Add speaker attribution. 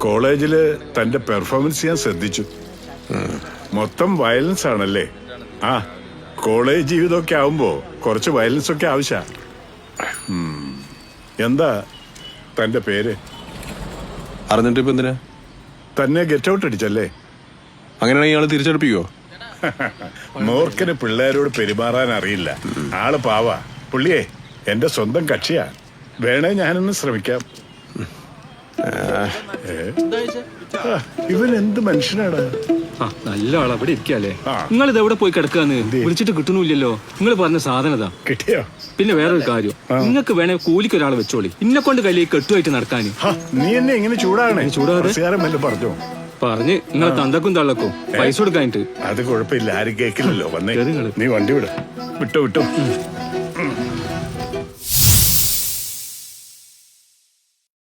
Speaker 1: കോളേജില് തന്റെ പെർഫോമൻസ് ഞാൻ ശ്രദ്ധിച്ചു. മൊത്തം വയലൻസ് ആണല്ലേ? ആ, കോളേജ് ജീവിതമൊക്കെ ആവുമ്പോ കുറച്ച് വയലൻസ് ഒക്കെ ആവശ്യ. എന്താ തന്റെ പേര്?
Speaker 2: അറിഞ്ഞിട്ട് ഇപ്പൊ എന്തിനാ?
Speaker 1: തന്നെ ഗെറ്റ് ഔട്ട് അടിച്ചല്ലേ?
Speaker 2: അങ്ങനെയാണെങ്കിൽ ഇയാള് തിരിച്ചെടുപ്പിക്കോ?
Speaker 1: മോർക്കിന് പിള്ളേരോട് പെരുമാറാൻ അറിയില്ല. ആള് പാവാ. പുള്ളിയെ എന്റെ സ്വന്തം കക്ഷിയാ. വേണേ ഞാനൊന്ന് ശ്രമിക്കാം. ഇവൻ എന്ത് മനുഷ്യനാണ്?
Speaker 3: നല്ല ആളാ. ഇവിടെ ഇരിക്കല്ലേ? നിങ്ങൾ ഇത് എവിടെ പോയി കിടക്കാന്ന് വിളിച്ചിട്ട് കിട്ടണില്ലല്ലോ. നിങ്ങൾ പറഞ്ഞ സാധനതാ
Speaker 1: കിട്ടിയോ?
Speaker 3: പിന്നെ വേറൊരു കാര്യം, നിങ്ങൾക്ക് വേണേ കൂലിക്ക് ഒരാളെ വെച്ചോളി. ഇന്നെ കൊണ്ട് കയ്യിൽ കെട്ടുമായിട്ട് നടക്കാന്.
Speaker 1: നീ എന്നെ ഇങ്ങനെ ചൂടാകണേ? ചൂടാതെ പറഞ്ഞു
Speaker 3: പറഞ്ഞ് നിങ്ങളെ തന്തക്കും തള്ളക്കും പൈസ കൊടുക്കാനിട്ട്.
Speaker 1: അത് കുഴപ്പമില്ല, ആരും കേക്കില്ലല്ലോ. വന്നേ, നീ വണ്ടി വിട്ടോ.